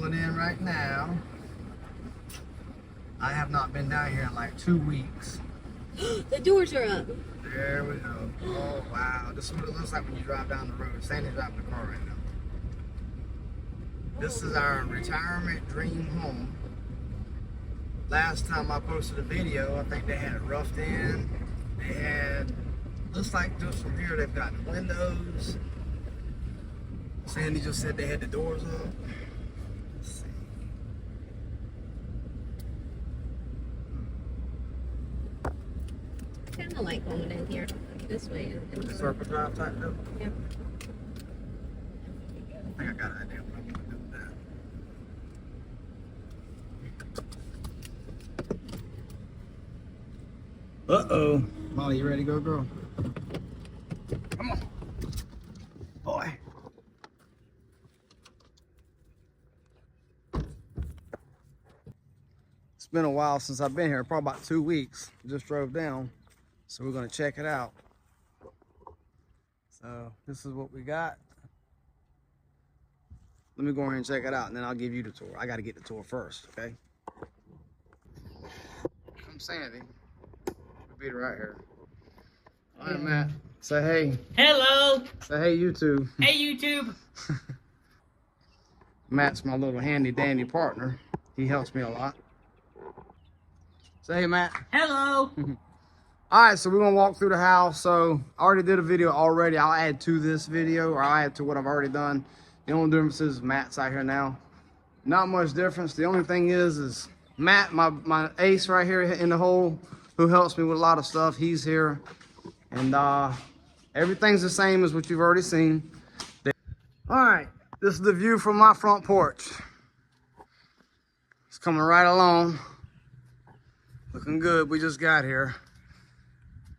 pulling in right now. I have not been down here in like 2 weeks. The doors are up. There we go. Oh, wow. This is what it looks like when you drive down the road. Sandy's driving the car right now. This is our retirement dream home. Last time I posted a video, I think they had it roughed in. They had, looks like just from here, they've got windows. Sandy just said they had the doors up. Let's see. Kind of like going in here this way. Circle drive type though? Yep. I think I got an idea what I'm gonna do with that. Uh-oh. Molly, you ready to go, girl? Come on. Boy. It's been a while since I've been here, probably about 2 weeks. Just drove down, so we're gonna check it out. So this is what we got. Let me go ahead and check it out, and then I'll give you the tour. I gotta get the tour first, okay? I'm Sandy. We'll be right here. All right, Matt. Say hey. Hello. Say hey, YouTube. Hey, YouTube. Matt's my little handy dandy partner. He helps me a lot. Say hey, Matt. Hello. All right, so we're gonna walk through the house. So I already did a video already. I'll add to this video, or I'll add to what I've already done. The only difference is Matt's out here now. Not much difference. The only thing is Matt, my ace right here in the hole, who helps me with a lot of stuff. He's here, and everything's the same as what you've already seen. All right, this is the view from my front porch. It's coming right along. Looking good. We just got here.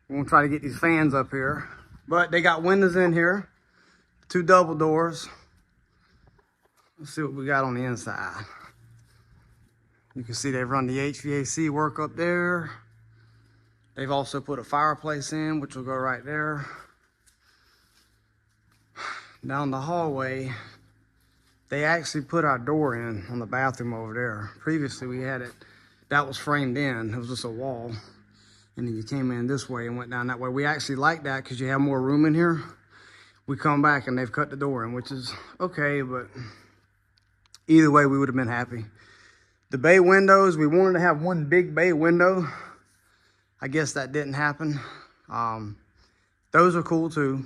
We're gonna try to get these fans up here, but they got windows in here, 2 double doors. Let's see what we got on the inside. You can see they've run the HVAC work up there. They've also put a fireplace in, which will go right there. Down the hallway, they actually put our door in on the bathroom over there. Previously, we had it, that was framed in. It was just a wall. And then you came in this way and went down that way. We actually like that because you have more room in here. We come back and they've cut the door in, which is okay, but either way, we would have been happy. The bay windows, we wanted to have one big bay window. I guess that didn't happen. Those are cool too.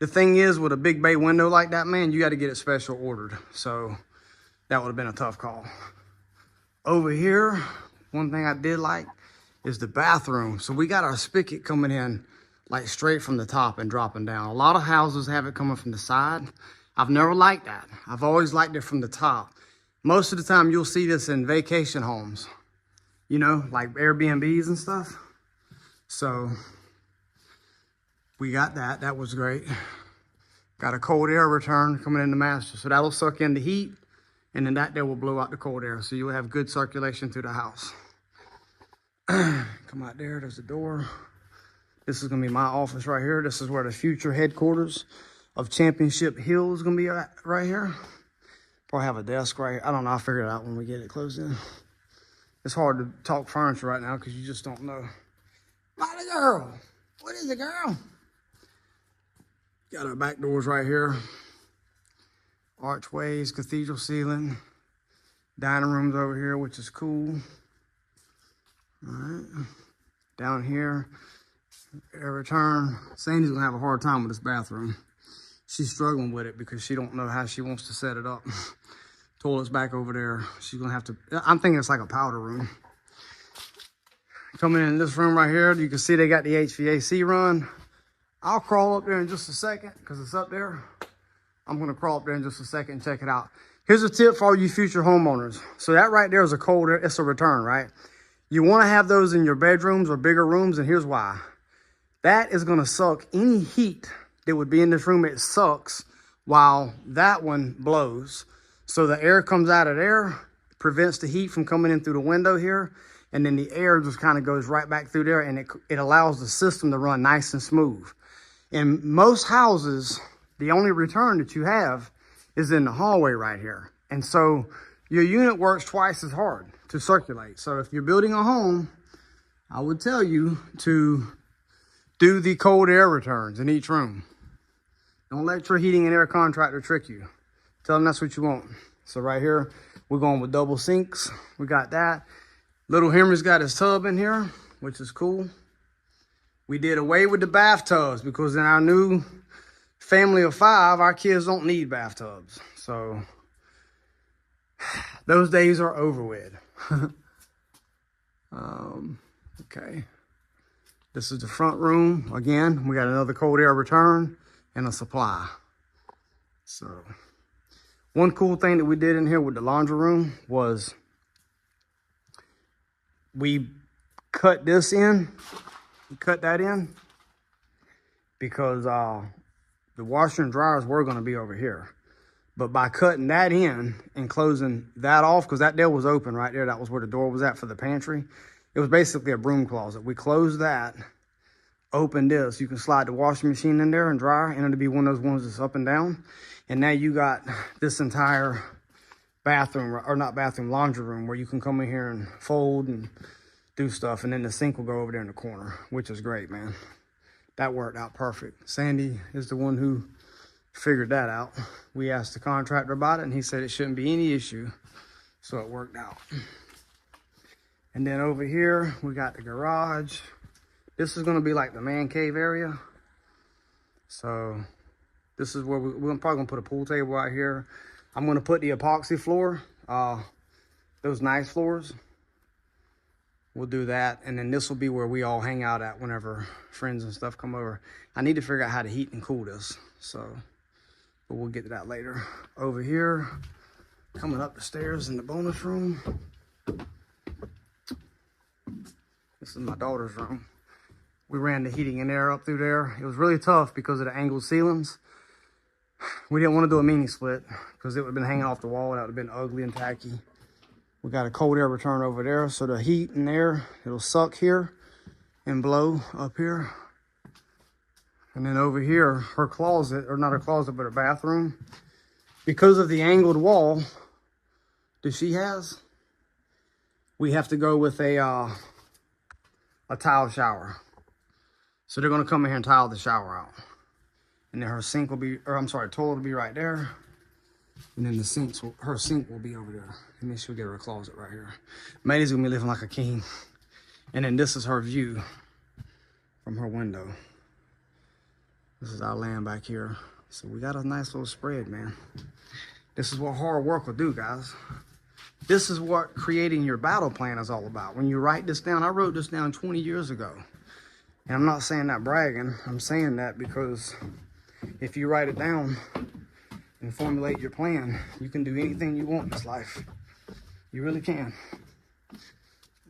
The thing is, with a big bay window like that, man, you got to get it special ordered. So that would have been a tough call. Over here, one thing I did like is the bathroom. So we got our spigot coming in like straight from the top and dropping down. A lot of houses have it coming from the side. I've never liked that. I've always liked it from the top. Most of the time you'll see this in vacation homes, you know, like Airbnbs and stuff. So we got that. That was great. Got a cold air return coming in the master. So that'll suck in the heat, and then that there will blow out the cold air. So you'll have good circulation through the house. Come out there, there's the door. This is gonna be my office right here. This is where the future headquarters of Championship Hill is gonna be right here. Probably have a desk right here. I don't know, I'll figure it out when we get it closed in. It's hard to talk furniture right now because you just don't know. Mighty girl, what is it, girl? Got our back doors right here. Archways, cathedral ceiling. Dining rooms over here, which is cool. All right, down here, air return. Sandy's gonna have a hard time with this bathroom. She's struggling with it because she don't know how she wants to set it up. Toilet's back over there. She's gonna have to, I'm thinking it's like a powder room. Coming in this room right here, you can see they got the HVAC run. I'll crawl up there in just a second because it's up there. I'm gonna crawl up there in just a second and check it out. Here's a tip for all you future homeowners. So that right there is a cold air, it's a return, right? You wanna have those in your bedrooms or bigger rooms, and here's why. That is gonna suck any heat that would be in this room. It sucks while that one blows. So the air comes out of there, prevents the heat from coming in through the window here, and then the air just kind of goes right back through there, and it allows the system to run nice and smooth. In most houses, the only return that you have is in the hallway right here. And so your unit works twice as hard to circulate. So if you're building a home, I would tell you to do the cold air returns in each room. Don't let your heating and air contractor trick you. Tell them that's what you want. So right here, we're going with double sinks. We got that. Little Henry's got his tub in here, which is cool. We did away with the bathtubs because in our new family of 5, our kids don't need bathtubs. So those days are over with. Okay. This is the front room. Again, we got another cold air return and a supply. So one cool thing that we did in here with the laundry room was we cut this in. We cut that in because the washer and dryers were going to be over here. But by cutting that in and closing that off, because that door was open right there, that was where the door was at for the pantry. It was basically a broom closet. We closed that, opened this. You can slide the washing machine in there and dryer, and it'll be one of those ones that's up and down. And now you got this entire bathroom, or not bathroom, laundry room, where you can come in here and fold and do stuff. And then the sink will go over there in the corner, which is great, man. That worked out perfect. Sandy is the one who figured that out. We asked the contractor about it, and he said it shouldn't be any issue. So it worked out. And then over here, we got the garage. This is going to be like the man cave area. So this is where we're probably going to put a pool table out here. I'm going to put the epoxy floor, those nice floors. We'll do that. And then this will be where we all hang out at whenever friends and stuff come over. I need to figure out how to heat and cool this. So, but we'll get to that later. Over here, coming up the stairs in the bonus room. This is my daughter's room. We ran the heating and air up through there. It was really tough because of the angled ceilings. We didn't want to do a mini split because it would have been hanging off the wall. That would have been ugly and tacky. We got a cold air return over there. So the heat and air, it'll suck here and blow up here. And then over here, her closet, or not her closet, but her bathroom. Because of the angled wall that she has, we have to go with a tile shower. So they're going to come in here and tile the shower out. And then her sink will be, or I'm sorry, toilet will be right there. And then her sink will be over there. And then she'll get her closet right here. Maddie's going to be living like a king. And then this is her view from her window. This is our land back here. So we got a nice little spread, man. This is what hard work will do, guys. This is what creating your battle plan is all about. When you write this down, I wrote this down 20 years ago. And I'm not saying that bragging. I'm saying that because if you write it down and formulate your plan, you can do anything you want in this life. You really can.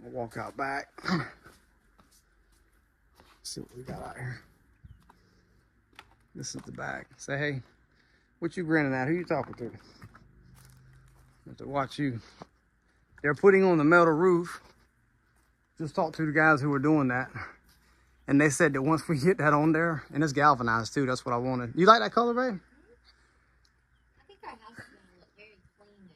We'll walk out back. See what we got out here. This is the back. Say, hey, what you grinning at? Who you talking to? I have to watch you. They're putting on the metal roof. Just talked to the guys who were doing that. And they said that once we get that on there, and it's galvanized too, that's what I wanted. You like that color, babe? I think our house is going to look very clean.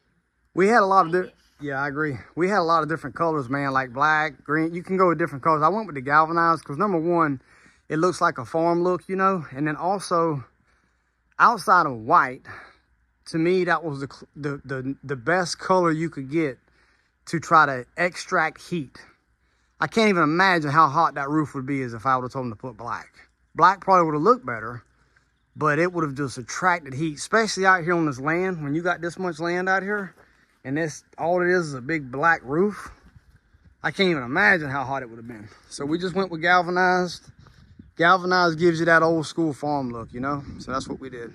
We had a lot of yeah, I agree. We had a lot of different colors, man, like black, green. You can go with different colors. I went with the galvanized because number one, it looks like a farm look, you know? And then also, outside of white, to me, that was the best color you could get to try to extract heat. I can't even imagine how hot that roof would be as if I would have told them to put black. Black probably would have looked better, but it would have just attracted heat, especially out here on this land. When you got this much land out here, and this all it is a big black roof, I can't even imagine how hot it would have been. So we just went with galvanized. Galvanized gives you that old school farm look, you know? So that's what we did.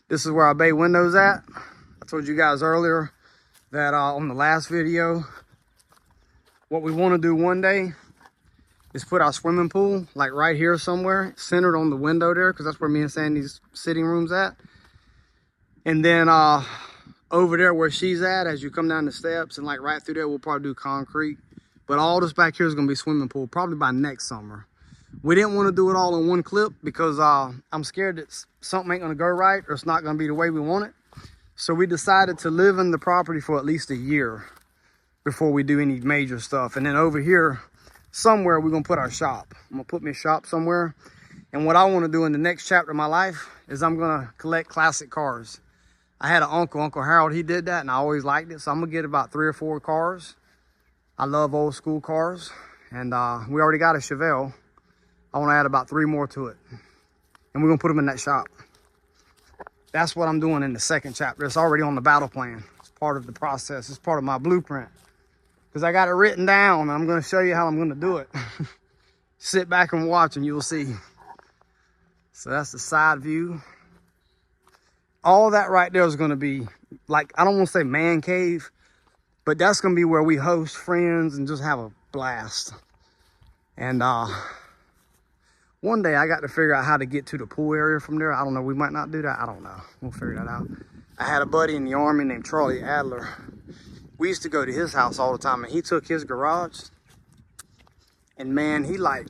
This is where our bay window's at. I told you guys earlier that on the last video, what we want to do one day is put our swimming pool like right here somewhere, centered on the window there, because that's where me and Sandy's sitting room's at. And then over there where she's at, as you come down the steps and like right through there, we'll probably do concrete. But all this back here is going to be swimming pool, probably by next summer. We didn't want to do it all in one clip because I'm scared that something ain't going to go right or it's not going to be the way we want it. So we decided to live in the property for at least a year before we do any major stuff. And then over here, somewhere we're gonna put our shop. I'm gonna put me a shop somewhere. And what I wanna do in the next chapter of my life is I'm gonna collect classic cars. I had an Uncle Harold, he did that and I always liked it. So I'm gonna get about 3 or 4 cars. I love old school cars. And we already got a Chevelle. I wanna add about 3 more to it. And we're gonna put them in that shop. That's what I'm doing in the second chapter. It's already on the battle plan. It's part of the process. It's part of my blueprint. Because I got it written down and I'm gonna show you how I'm gonna do it. Sit back and watch and you'll see. So that's the side view. All that right there is gonna be like, I don't wanna say man cave, but that's gonna be where we host friends and just have a blast. And one day I got to figure out how to get to the pool area from there. I don't know, we might not do that, I don't know. We'll figure that out. I had a buddy in the Army named Charlie Adler. We used to go to his house all the time and he took his garage. And man, he like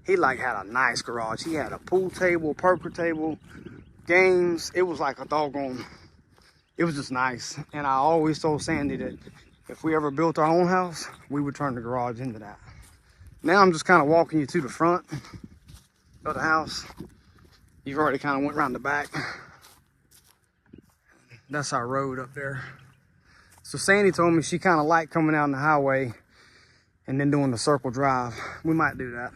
had a nice garage. He had a pool table, poker table, games. It was like a doggone, it was just nice. And I always told Sandy that if we ever built our own house, we would turn the garage into that. Now I'm just kind of walking you to the front of the house. You've already kind of went around the back. That's our road up there. So Sandy told me she kind of liked coming out on the highway and then doing the circle drive. We might do that.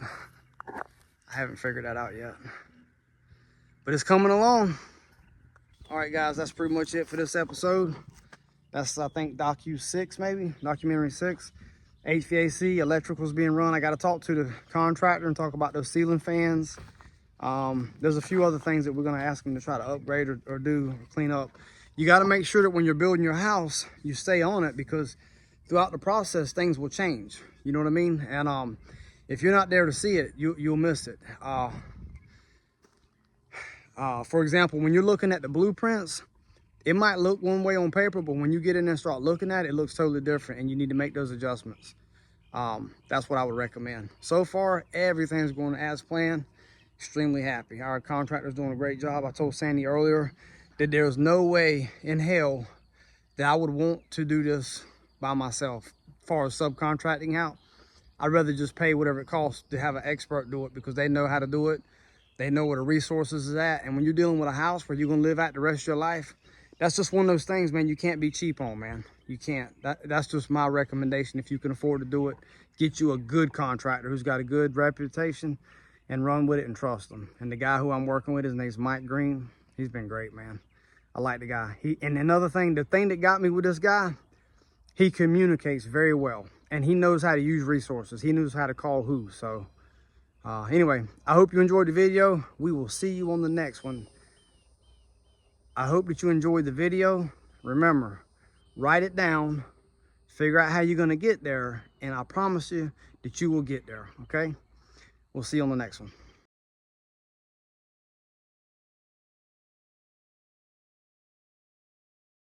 I haven't figured that out yet. But it's coming along. All right, guys, that's pretty much it for this episode. That's, I think, Docu-6 maybe, Documentary 6. HVAC, electrical's being run. I got to talk to the contractor and talk about those ceiling fans. There's a few other things that we're going to ask them to try to upgrade or do or clean up. You got to make sure that when you're building your house, you stay on it because throughout the process, things will change. You know what I mean? And if you're not there to see it, you'll miss it. For example, when you're looking at the blueprints, it might look one way on paper, but when you get in there and start looking at it, it looks totally different and you need to make those adjustments. That's what I would recommend. So far, everything's going as planned. Extremely happy. Our contractor's doing a great job. I told Sandy earlier that there's no way in hell that I would want to do this by myself. As far as subcontracting out, I'd rather just pay whatever it costs to have an expert do it because they know how to do it. They know where the resources is at. And when you're dealing with a house where you're going to live out the rest of your life, that's just one of those things, man, you can't be cheap on, man. You can't. That's just my recommendation. If you can afford to do it, get you a good contractor who's got a good reputation and run with it and trust them. And the guy who I'm working with, his name's Mike Green. He's been great, man. I like the guy. And another thing, the thing that got me with this guy, he communicates very well. And he knows how to use resources. He knows how to call who. So anyway, I hope you enjoyed the video. We will see you on the next one. I hope that you enjoyed the video. Remember, write it down, figure out how you're gonna get there, and I promise you that you will get there, okay? We'll see you on the next one.